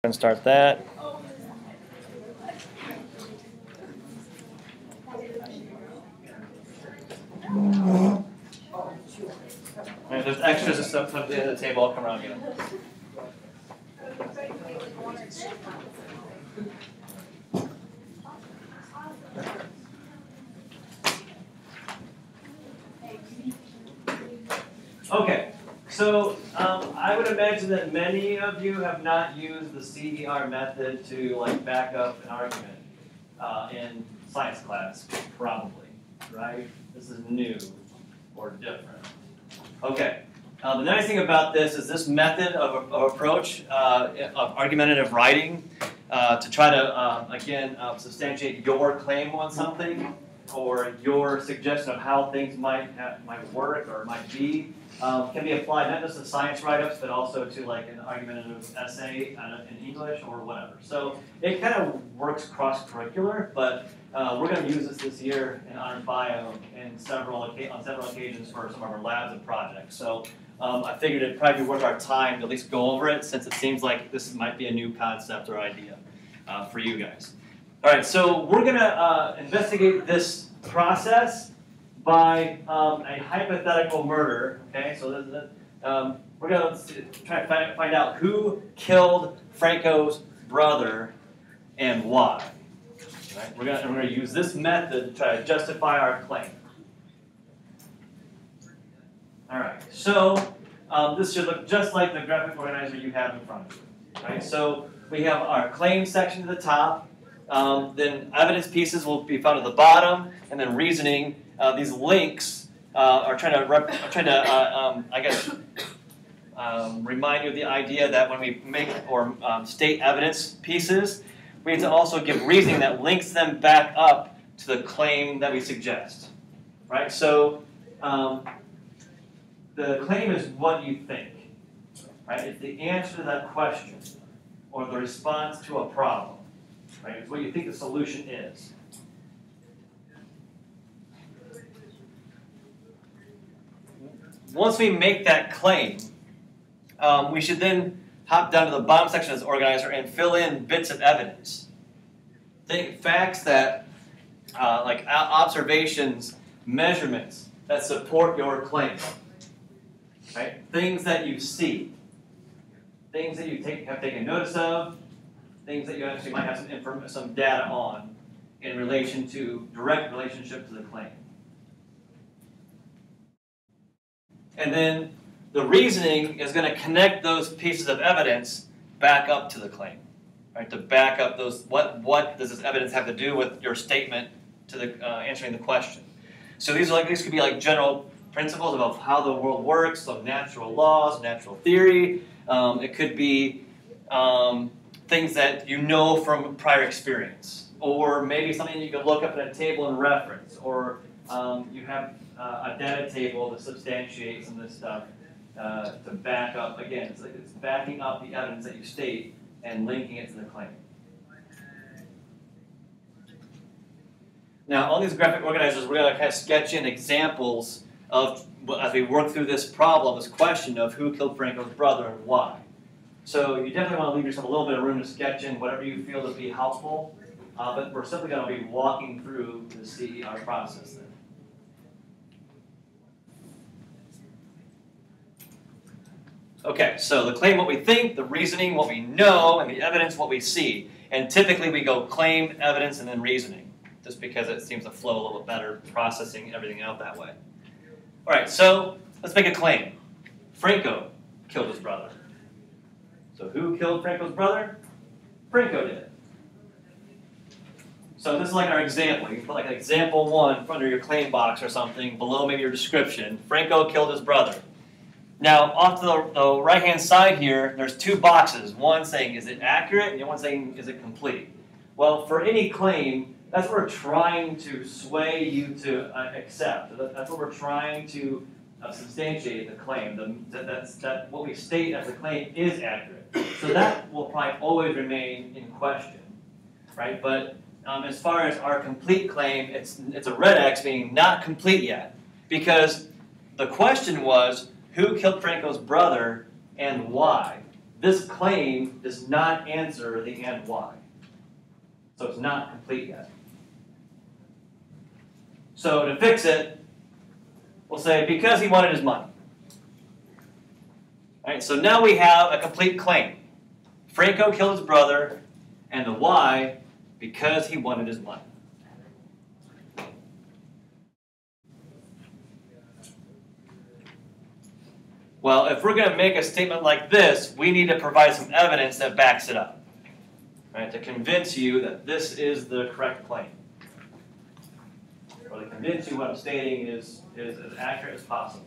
And start that. Right, there's extras and stuff at the end of the table. I'll come around and get them. Okay, so I would imagine that many of you have not used the CER method to back up an argument in science class, probably, right? This is new or different. Okay, the nice thing about this is this method of approach of argumentative writing to try to, again, substantiate your claim on something or your suggestion of how things might work or might be, can be applied not just to science write-ups, but also to an argumentative essay in English or whatever. So it kind of works cross-curricular, but we're going to use this year in Honor Bio on several occasions for some of our labs and projects. So I figured it'd probably be worth our time to at least go over it, since it seems like this might be a new concept or idea for you guys. All right, so we're going to investigate this process by a hypothetical murder. Okay, so this is we're going to try to find out who killed Franco's brother and why. Right? We're going to use this method to try to justify our claim. All right, so this should look just like the graphic organizer you have in front of you. Right? So we have our claim section at the top. Then evidence pieces will be found at the bottom, and then reasoning. These links are trying to, I guess, remind you of the idea that when we make or state evidence pieces, we need to also give reasoning that links them back up to the claim that we suggest. Right? So the claim is what you think. Right? It's the answer to that question or the response to a problem. Right? It's what you think the solution is. Once we make that claim, we should then hop down to the bottom section of this organizer and fill in bits of evidence. Facts that, like observations, measurements that support your claim. Right? Things that you see. Things that you have taken notice of. Things that you actually might have some data on in relation to direct relationship to the claim. And then the reasoning is going to connect those pieces of evidence back up to the claim, right? To back up those, what does this evidence have to do with your statement to the answering the question? So these could be like general principles about how the world works, so natural laws, natural theory. It could be things that you know from prior experience, or maybe something you can look up in a table and reference, or you have a data table to substantiate some of this stuff to back up. Again, it's backing up the evidence that you state and linking it to the claim. Now, on these graphic organizers, we're going to kind of sketch in examples of, as we work through this problem, this question of who killed Franco's brother and why. So you definitely want to leave yourself a little bit of room to sketch in whatever you feel to be helpful, but we're simply going to be walking through the CER process then. Okay, so the claim, what we think, the reasoning, what we know, and the evidence, what we see. And typically we go claim, evidence, and then reasoning, just because it seems to flow a little bit better, processing everything out that way. All right, so let's make a claim. Franco killed his brother. So who killed Franco's brother? Franco did. So this is like our example. You can put like example 1 under your claim box or something, below maybe your description. Franco killed his brother. Now, off to the right-hand side here, there's 2 boxes. One saying, is it accurate? And the other one saying, is it complete? Well, for any claim, that's what we're trying to sway you to accept. That's what we're trying to substantiate the claim. That what we state as a claim is accurate. So that will probably always remain in question, right? But as far as our complete claim, it's a red X, meaning not complete yet. Because the question was, who killed Franco's brother and why? this claim does not answer the and why. So it's not complete yet. So to fix it, we'll say because he wanted his money. All right, so now we have a complete claim. Franco killed his brother, and the why, because he wanted his money. Well, if we're going to make a statement like this, we need to provide some evidence that backs it up, right, to convince you that this is the correct claim, or to convince you what I'm stating is as accurate as possible.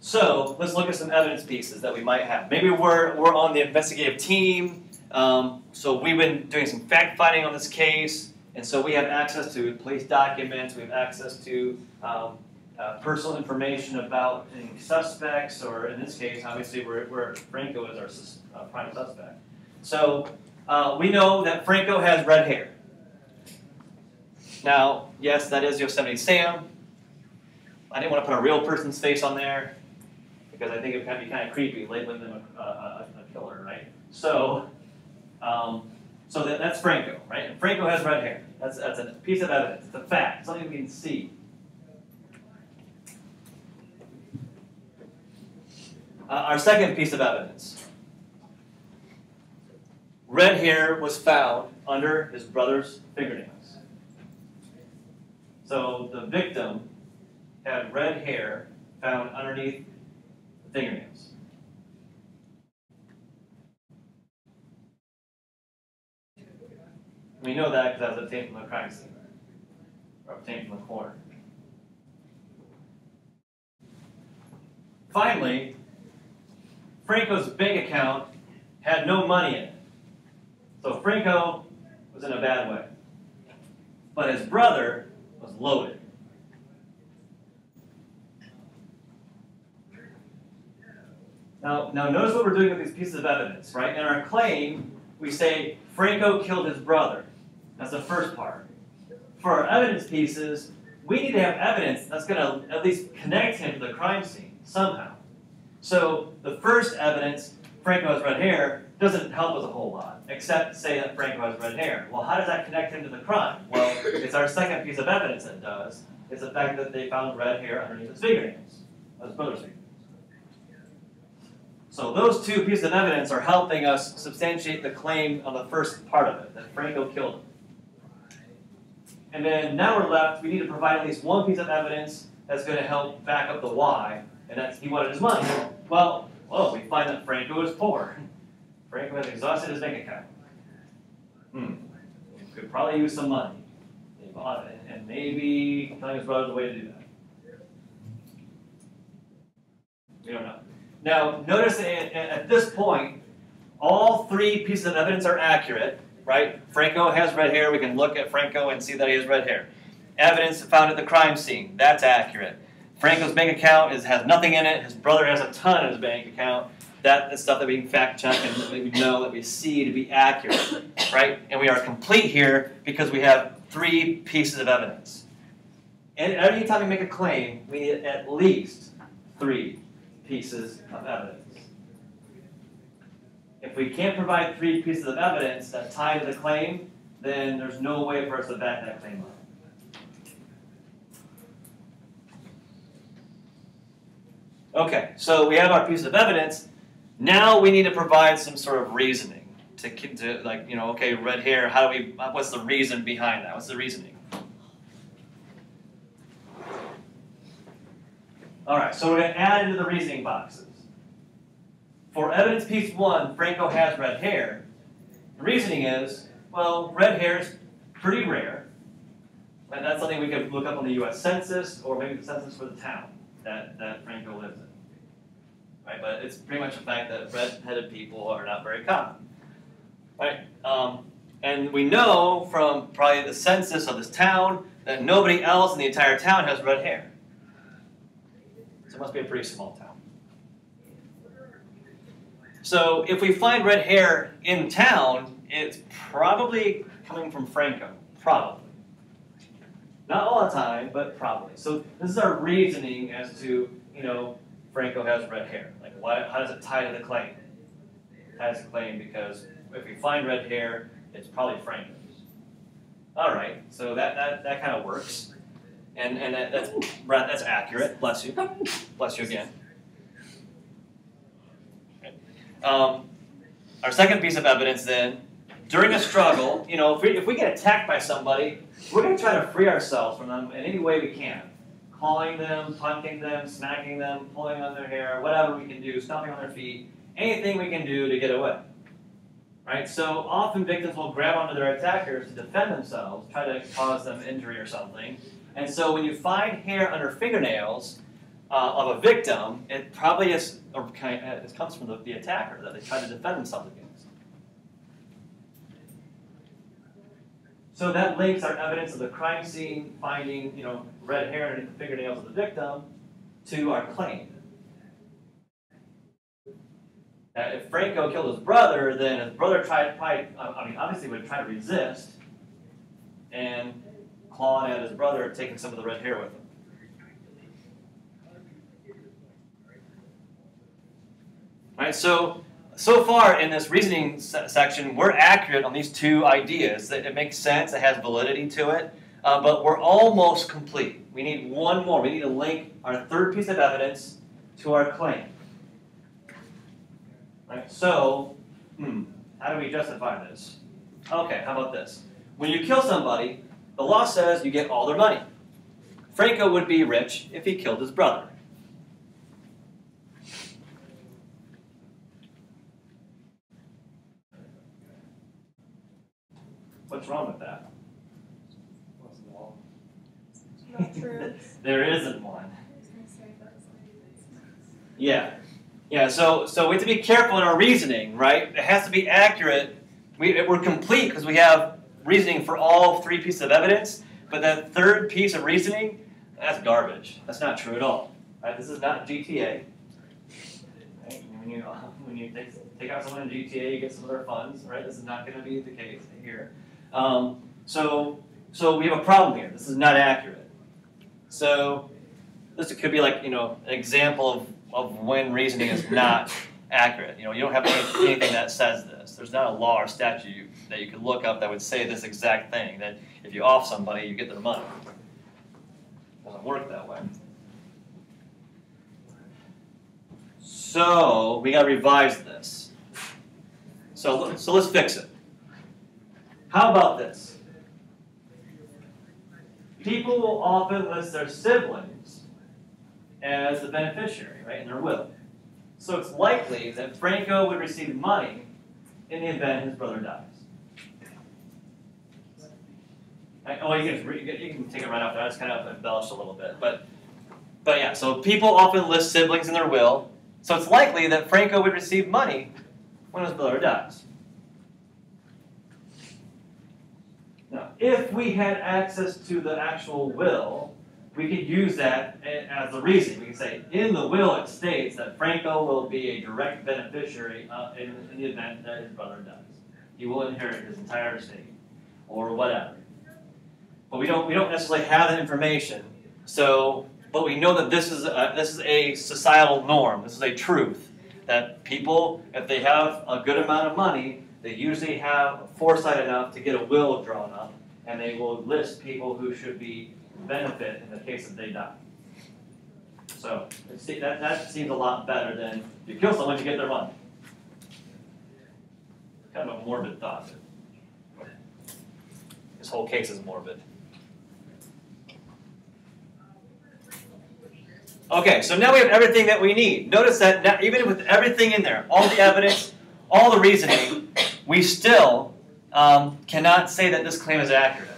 So let's look at some evidence pieces that we might have. Maybe we're on the investigative team, so we've been doing some fact-finding on this case, and so we have access to police documents, we have access to personal information about any suspects, or in this case, obviously, where Franco is our prime suspect. So we know that Franco has red hair. Now, yes, that is Yosemite Sam. I didn't want to put a real person's face on there, because I think it would be kind of creepy labeling them a killer, right? So, that's Franco, right? And Franco has red hair. That's a piece of evidence. It's a fact. Something we can see. Our second piece of evidence. Red hair was found under his brother's fingernails. So the victim had red hair found underneath the fingernails. We know that because that was obtained from the crime scene, or obtained from the coroner. Finally, Franco's bank account had no money in it. So Franco was in a bad way. But his brother was loaded. Now notice what we're doing with these pieces of evidence, right? In our claim, we say Franco killed his brother. That's the first part. For our evidence pieces, we need to have evidence that's going to at least connect him to the crime scene somehow. So the first evidence, Franco has red hair, doesn't help us a whole lot, except say that Franco has red hair. Well, how does that connect him to the crime? Well, it's our second piece of evidence that does. It's the fact that they found red hair underneath his fingernails, his brother's fingernails. So those two pieces of evidence are helping us substantiate the claim on the first part of it, that Franco killed him. And then now we're left, we need to provide at least one piece of evidence that's going to help back up the why, and that's he wanted his money. Well, we find that Franco is poor. Franco has exhausted his bank account. Could probably use some money. He bought it, and maybe telling his brother the way to do that. We don't know. Now, notice that at this point, all three pieces of evidence are accurate, right? Franco has red hair. We can look at Franco and see that he has red hair. Evidence found at the crime scene. That's accurate. Franco's bank account has nothing in it. His brother has a ton in his bank account. That is stuff that we can fact check and that we know, that we see to be accurate, right? And we are complete here because we have three pieces of evidence. And every time we make a claim, we need at least three pieces of evidence. If we can't provide three pieces of evidence that tie to the claim, then there's no way for us to back that claim up. Okay, so we have our piece of evidence. Now we need to provide some sort of reasoning to like, okay, red hair, what's the reason behind that? What's the reasoning? All right, so we're going to add into the reasoning boxes. For evidence piece 1, Franco has red hair. The reasoning is, well, red hair is pretty rare. And that's something we could look up on the U.S. Census, or maybe the census for the town that Franco lives in. Right? But it's pretty much the fact that red-headed people are not very common. Right? And we know from probably the census of this town that nobody else in the entire town has red hair. So it must be a pretty small town. So if we find red hair in town, it's probably coming from Franco. Probably. Not all the time, but probably. So this is our reasoning as to, Franco has red hair? Like, why? How does it tie to the claim? It ties to the claim because if we find red hair, it's probably Franco's. All right, so that kind of works, and that's accurate. Bless you, bless you again. Our second piece of evidence then, during a struggle, you know, if we get attacked by somebody, we're going to try to free ourselves from them in any way we can. Clawing them, punting them, smacking them, pulling on their hair, whatever we can do, stomping on their feet, anything we can do to get away. Right? So often victims will grab onto their attackers to defend themselves, try to cause them injury or something. And so when you find hair under fingernails of a victim, it probably it comes from the attacker that they try to defend themselves against. So that links our evidence of the crime scene finding, you know, red hair underneath the fingernails of the victim to our claim. If Franco killed his brother, then his brother obviously would try to resist and clawing at his brother, taking some of the red hair with him. All right, so far in this reasoning section, we're accurate on these two ideas. It makes sense, it has validity to it, but we're almost complete. We need one more. We need to link our third piece of evidence to our claim. Right, so, how do we justify this? Okay, how about this? When you kill somebody, the law says you get all their money. Franco would be rich if he killed his brother. What's wrong with that? Not true. There isn't one. Yeah. Yeah, so we have to be careful in our reasoning, right? It has to be accurate. We're complete because we have reasoning for all three pieces of evidence, but that third piece of reasoning, that's garbage. That's not true at all. Right? This is not GTA. Right? When you take out someone in GTA, you get some of their funds, right? This is not going to be the case here. So we have a problem here. This is not accurate. So this could be like, you know, an example of when reasoning is not accurate. You know, you don't have anything that says this. There's not a law or statute that you could look up that would say this exact thing, that if you off somebody, you get their money. It doesn't work that way. So we got to revise this. So let's fix it. How about this? People will often list their siblings as the beneficiary, right, in their will. So it's likely that Franco would receive money in the event his brother dies. Right? Oh, you can take it right off there. I just kind of embellished a little bit. But yeah, so people often list siblings in their will. So it's likely that Franco would receive money when his brother dies. Now, if we had access to the actual will, we could use that as the reason. We can say, in the will it states that Franco will be a direct beneficiary in the event that his brother dies. He will inherit his entire estate, or whatever. But we don't necessarily have that information. So, but we know that this is a societal norm. This is a truth that people, if they have a good amount of money, they usually have foresight enough to get a will drawn up, and they will list people who should be benefit in the case that they die. So that seems a lot better than if you kill someone, you get their money. Kind of a morbid thought. This whole case is morbid. Okay, so now we have everything that we need. Notice that now, even with everything in there, all the evidence, all the reasoning, we still cannot say that this claim is accurate.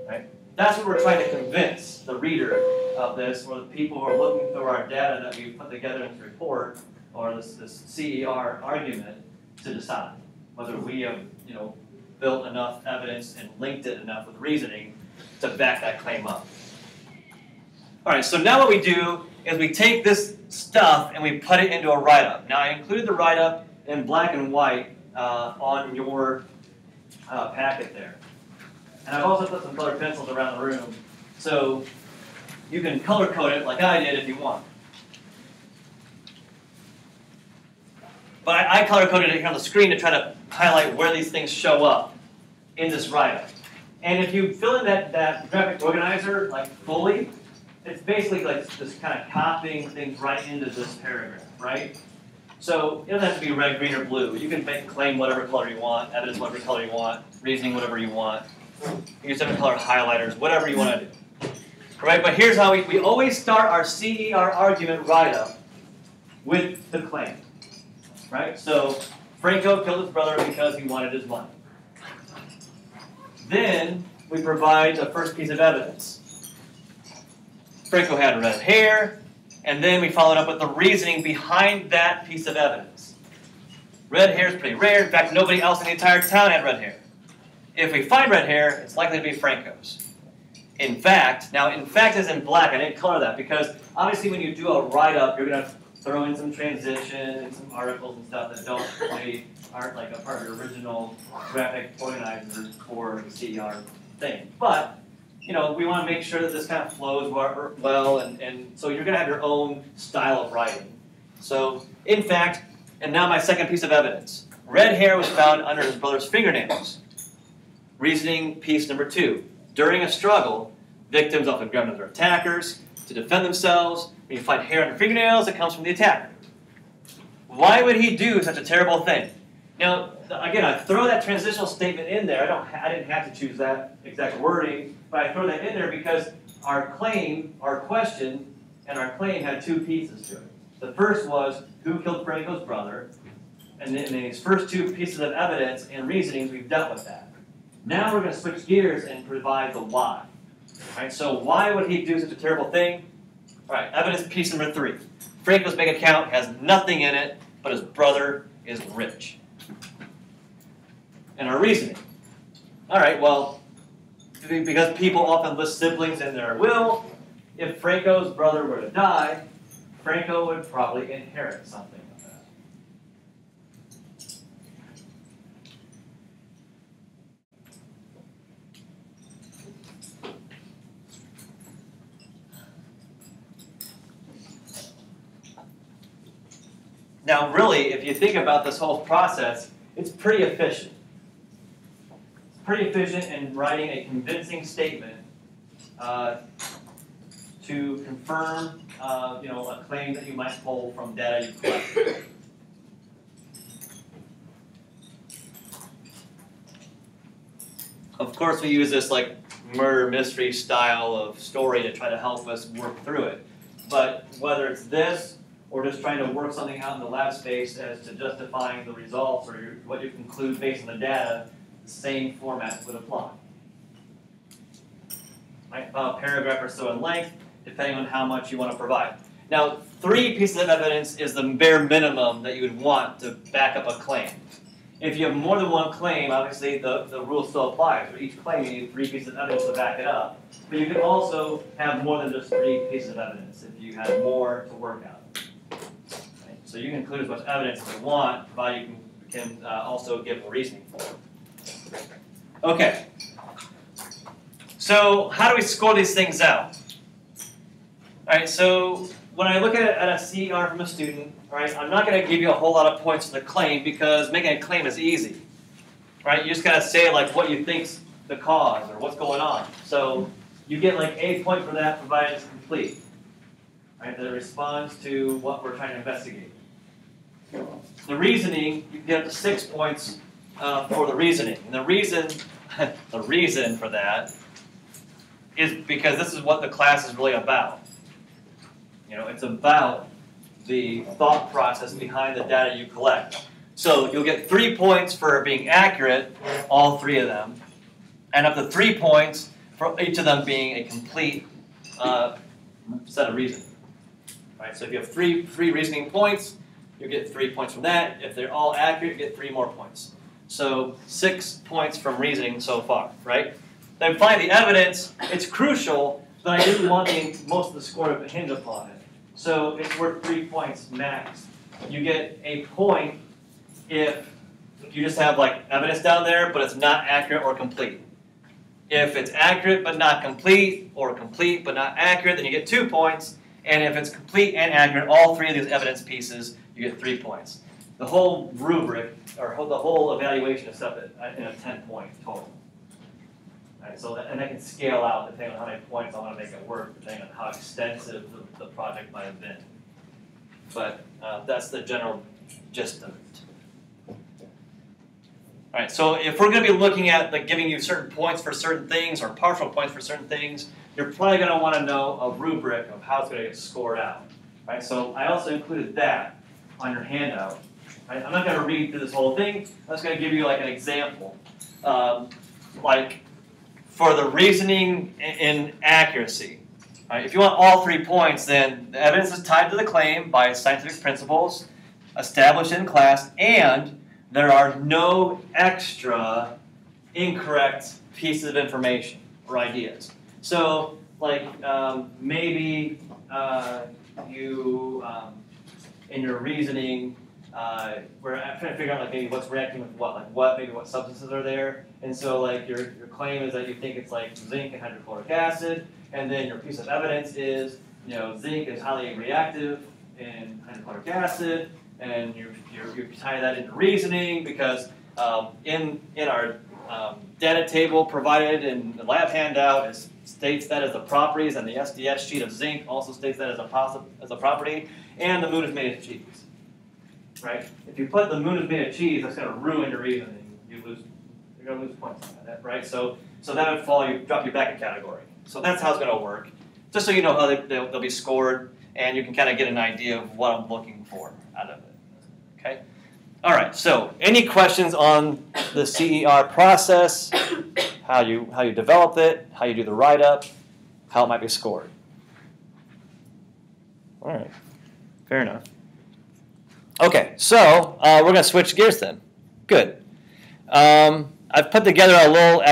Right? That's what we're trying to convince the reader of this, or the people who are looking through our data that we put together in this report, or this CER argument, to decide whether we have, you know, built enough evidence and linked it enough with reasoning to back that claim up. All right, so now what we do is we take this stuff and we put it into a write-up. Now I included the write-up in black and white on your packet there. And I've also put some colored pencils around the room, so you can color code it like I did if you want. But I color-coded it here on the screen to try to highlight where these things show up in this write-up. And if you fill in that graphic organizer like fully, it's basically like just kind of copying things right into this paragraph, right? So it doesn't have to be red, green, or blue. You can make claim whatever color you want, evidence whatever color you want, reasoning whatever you want. You use different color highlighters, whatever you want to do. Right? But here's how we always start our CER argument write-up with the claim. Right? So Franco killed his brother because he wanted his money. Then we provide the first piece of evidence. Franco had red hair, and then we followed up with the reasoning behind that piece of evidence. Red hair is pretty rare. In fact, nobody else in the entire town had red hair. If we find red hair, it's likely to be Franco's. In fact is in black. I didn't color that because obviously when you do a write-up, you're going to throw in some transition and some articles and stuff that aren't like a part of your original graphic organizer for the CER thing. But we want to make sure that this kind of flows well, and so you're going to have your own style of writing. So, in fact, and now my second piece of evidence. Red hair was found under his brother's fingernails. Reasoning piece number 2. During a struggle, victims often grab their attackers to defend themselves. When you find hair on their fingernails, it comes from the attacker. Why would he do such a terrible thing? Now, again, I throw that transitional statement in there. I didn't have to choose that exact wording, but I throw that in there because our claim, our question, and our claim had 2 pieces to it. The first was, who killed Franco's brother? And in these first 2 pieces of evidence and reasonings, we've dealt with that. Now we're going to switch gears and provide the why. Right, so why would he do such a terrible thing? All right, evidence piece number 3. Franco's bank account has nothing in it, but his brother is rich. And our reasoning. All right, well, because people often list siblings in their will, if Franco's brother were to die, Franco would probably inherit something of that. Now, really, if you think about this whole process, it's pretty efficient. It's pretty efficient in writing a convincing statement to confirm, a claim that you might pull from data you collect. Of course, we use this like murder mystery style of story to try to help us work through it. But whether it's this or just trying to work something out in the lab space as to justifying the results or what you conclude based on the data, the same format would apply. Right? About a paragraph or so in length, depending on how much you want to provide. Now, 3 pieces of evidence is the bare minimum that you would want to back up a claim. If you have more than one claim, obviously the rule still applies. For each claim, you need 3 pieces of evidence to back it up. But you can also have more than just 3 pieces of evidence if you have more to work out. Right? So you can include as much evidence as you want, provided you can also give a reasoning for it. Okay. So how do we score these things out? All right, so when I look at a CER from a student, right, I'm not going to give you a whole lot of points for the claim because making a claim is easy. Right? You just got to say like what you think's the cause or what's going on. So you get like a point for that provided it's complete. Right? That it responds to what we're trying to investigate. The reasoning, you can get up to 6 points for the reasoning. And the reason for that is because this is what the class is really about. It's about the thought process behind the data you collect. So you'll get 3 points for being accurate, all 3 of them, and up to 3 points for each of them being a complete set of reasoning. Right? So if you have three reasoning points, you get 3 points from that. If they're all accurate, you get 3 more points. So 6 points from reasoning so far, right? Then finally, the evidence, it's crucial, but I didn't want most of the score to hinge upon it. So it's worth 3 points max. You get a point if you just have like evidence down there, but it's not accurate or complete. If it's accurate but not complete, or complete but not accurate, then you get 2 points. And if it's complete and accurate, all 3 of these evidence pieces, you get 3 points. the whole rubric, or the whole evaluation is set in a 10-point total. Right, so and I can scale out depending on how many points I want to make it work, depending on how extensive the project might have been. But that's the general gist of it. All right, so if we're going to be looking at like giving you certain points for certain things or partial points for certain things, you're probably going to want to know a rubric of how it's going to get scored out. Right, so I also included that on your handout. Right, I'm not going to read through this whole thing. I'm just going to give you like an example. Like for the reasoning in accuracy. Right, if you want all 3 points, then the evidence is tied to the claim by scientific principles established in class, and there are no extra incorrect pieces of information or ideas. So, like maybe you, in your reasoning, we're trying to figure out like maybe what's reacting with what, maybe what substances are there. And so like your claim is that you think it's like zinc and hydrochloric acid, and then your piece of evidence is, you know, zinc is highly reactive in hydrochloric acid, and you tie that into reasoning because in our data table provided in the lab handout it states that as the properties, and the SDS sheet of zinc also states that as a property, and the moon is made of cheese. Right? If you put the moon is made of cheese, that's going to ruin your reasoning. You're going to lose points on that, right? So that would drop you back a category. So that's how it's going to work. Just so you know how they'll be scored, and you can kind of get an idea of what I'm looking for out of it. Okay? All right, so any questions on the CER process, how you develop it, how you do the write-up, how it might be scored? All right, fair enough. Okay, so we're going to switch gears then. Good. I've put together a little